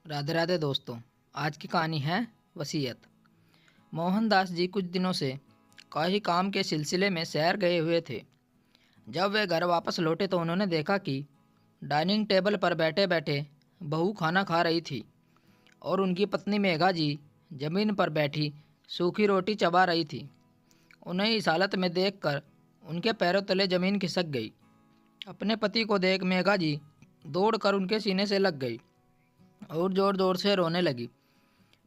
राधे राधे दोस्तों। आज की कहानी है वसीयत। मोहनदास जी कुछ दिनों से कई काम के सिलसिले में शहर गए हुए थे। जब वे घर वापस लौटे तो उन्होंने देखा कि डाइनिंग टेबल पर बैठे बैठे बहू खाना खा रही थी और उनकी पत्नी मेघा जी जमीन पर बैठी सूखी रोटी चबा रही थी। उन्हें इस हालत में देखकर उनके पैरों तले जमीन खिसक गई। अपने पति को देख मेघा जी दौड़कर उनके सीने से लग गई और ज़ोर ज़ोर से रोने लगी।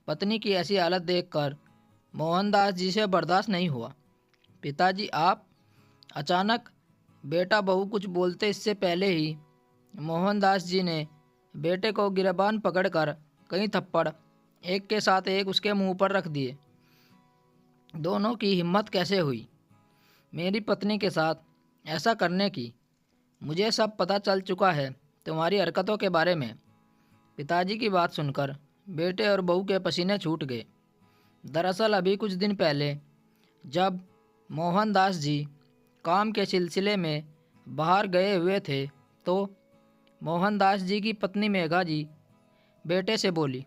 पत्नी की ऐसी हालत देखकर मोहनदास जी से बर्दाश्त नहीं हुआ। पिताजी आप। अचानक बेटा बहू कुछ बोलते इससे पहले ही मोहनदास जी ने बेटे को गिरबान पकड़कर कई थप्पड़ एक के साथ एक उसके मुंह पर रख दिए। दोनों की हिम्मत कैसे हुई मेरी पत्नी के साथ ऐसा करने की? मुझे सब पता चल चुका है तुम्हारी हरकतों के बारे में। पिताजी की बात सुनकर बेटे और बहू के पसीने छूट गए। दरअसल अभी कुछ दिन पहले जब मोहनदास जी काम के सिलसिले में बाहर गए हुए थे तो मोहनदास जी की पत्नी मेघा जी बेटे से बोली,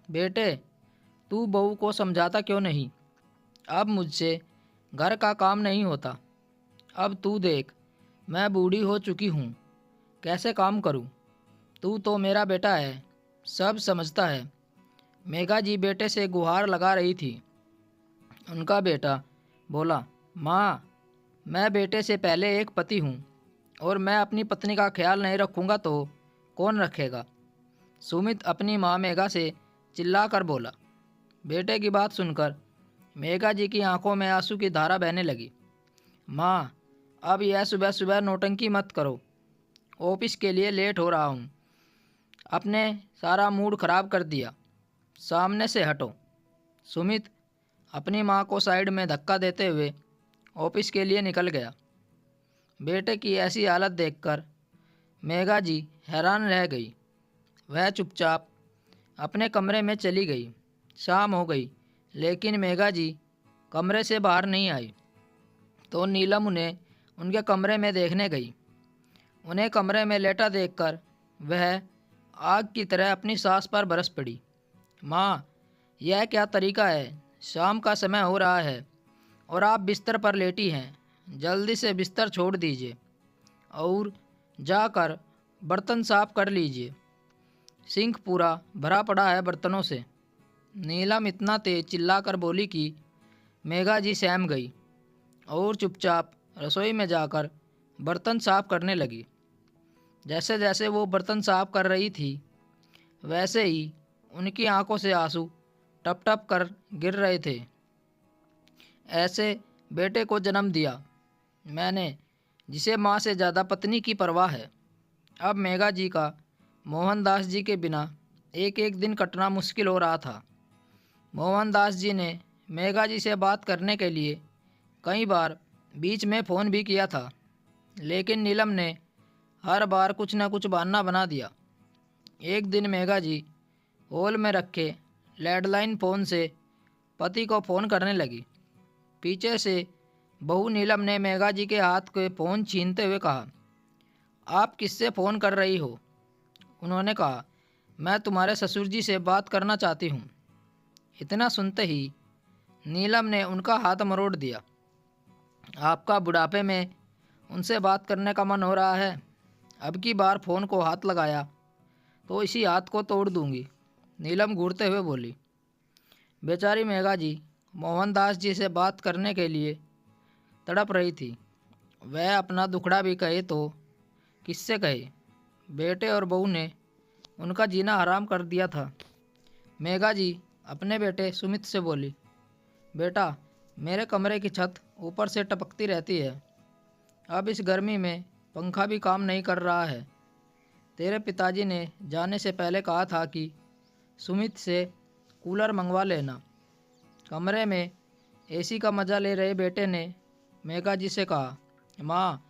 बेटे तू बहू को समझाता क्यों नहीं? अब मुझसे घर का काम नहीं होता। अब तू देख मैं बूढ़ी हो चुकी हूँ, कैसे काम करूँ? तू तो मेरा बेटा है, सब समझता है। मेघा जी बेटे से गुहार लगा रही थी। उनका बेटा बोला, माँ मैं बेटे से पहले एक पति हूँ और मैं अपनी पत्नी का ख्याल नहीं रखूँगा तो कौन रखेगा? सुमित अपनी माँ मेघा से चिल्लाकर बोला। बेटे की बात सुनकर मेघा जी की आंखों में आंसू की धारा बहने लगी। माँ अब यह सुबह सुबह नौटंकी मत करो, ऑफिस के लिए लेट हो रहा हूँ। अपने सारा मूड खराब कर दिया, सामने से हटो। सुमित अपनी माँ को साइड में धक्का देते हुए ऑफिस के लिए निकल गया। बेटे की ऐसी हालत देखकर मेघा जी हैरान रह गई। वह चुपचाप अपने कमरे में चली गई। शाम हो गई लेकिन मेघा जी कमरे से बाहर नहीं आई तो नीलम उन्हें उनके कमरे में देखने गई। उन्हें कमरे में लेटा देखकर वह आग की तरह अपनी सास पर बरस पड़ी। माँ यह क्या तरीका है? शाम का समय हो रहा है और आप बिस्तर पर लेटी हैं। जल्दी से बिस्तर छोड़ दीजिए और जाकर बर्तन साफ कर लीजिए। सिंक पूरा भरा पड़ा है बर्तनों से। नीलम इतना तेज चिल्लाकर बोली कि मेघा जी सहम गई और चुपचाप रसोई में जाकर बर्तन साफ करने लगी। जैसे जैसे वो बर्तन साफ कर रही थी वैसे ही उनकी आंखों से आंसू टप टप कर गिर रहे थे। ऐसे बेटे को जन्म दिया मैंने जिसे माँ से ज़्यादा पत्नी की परवाह है। अब मेघा जी का मोहनदास जी के बिना एक एक दिन कटना मुश्किल हो रहा था। मोहनदास जी ने मेघा जी से बात करने के लिए कई बार बीच में फ़ोन भी किया था लेकिन नीलम ने हर बार कुछ न कुछ बहाना बना दिया। एक दिन मेघा जी हॉल में रखे लैंडलाइन फ़ोन से पति को फ़ोन करने लगी। पीछे से बहू नीलम ने मेघा जी के हाथ के फ़ोन छीनते हुए कहा, आप किससे फ़ोन कर रही हो? उन्होंने कहा, मैं तुम्हारे ससुर जी से बात करना चाहती हूँ। इतना सुनते ही नीलम ने उनका हाथ मरोड़ दिया। आपका बुढ़ापे में उनसे बात करने का मन हो रहा है? अब की बार फ़ोन को हाथ लगाया तो इसी हाथ को तोड़ दूंगी। नीलम घूरते हुए बोली। बेचारी मेघा जी मोहनदास जी से बात करने के लिए तड़प रही थी। वह अपना दुखड़ा भी कहे तो किससे कहे? बेटे और बहू ने उनका जीना हराम कर दिया था। मेघा जी अपने बेटे सुमित से बोली, बेटा मेरे कमरे की छत ऊपर से टपकती रहती है। अब इस गर्मी में पंखा भी काम नहीं कर रहा है। तेरे पिताजी ने जाने से पहले कहा था कि सुमित से कूलर मंगवा लेना। कमरे में एसी का मज़ा ले रहे बेटे ने मेघा जी से कहा, माँ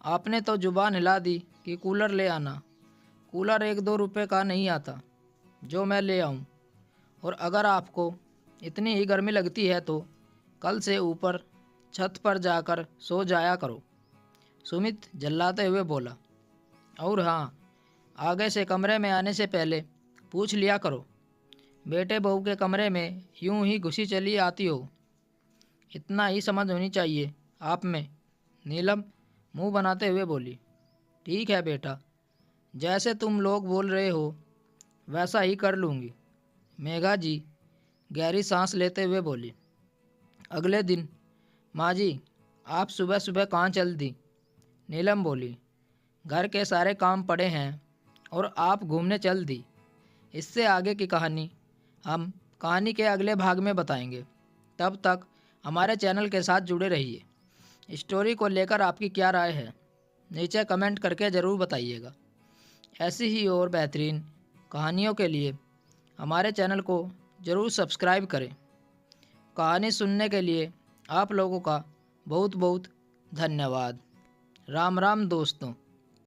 आपने तो जुबान हिला दी कि कूलर ले आना। कूलर 1-2 रुपये का नहीं आता जो मैं ले आऊँ। और अगर आपको इतनी ही गर्मी लगती है तो कल से ऊपर छत पर जाकर सो जाया करो। सुमित झल्लाते हुए बोला। और हाँ, आगे से कमरे में आने से पहले पूछ लिया करो। बेटे बहू के कमरे में यूं ही घुसी चली आती हो, इतना ही समझ होनी चाहिए आप में। नीलम मुंह बनाते हुए बोली। ठीक है बेटा, जैसे तुम लोग बोल रहे हो वैसा ही कर लूँगी। मेघा जी गहरी सांस लेते हुए बोली। अगले दिन माँ जी आप सुबह सुबह कहाँ चल दी? नीलम बोली। घर के सारे काम पड़े हैं और आप घूमने चल दी। इससे आगे की कहानी हम कहानी के अगले भाग में बताएंगे। तब तक हमारे चैनल के साथ जुड़े रहिए। स्टोरी को लेकर आपकी क्या राय है नीचे कमेंट करके ज़रूर बताइएगा। ऐसी ही और बेहतरीन कहानियों के लिए हमारे चैनल को ज़रूर सब्सक्राइब करें। कहानी सुनने के लिए आप लोगों का बहुत बहुत धन्यवाद। राम राम दोस्तों।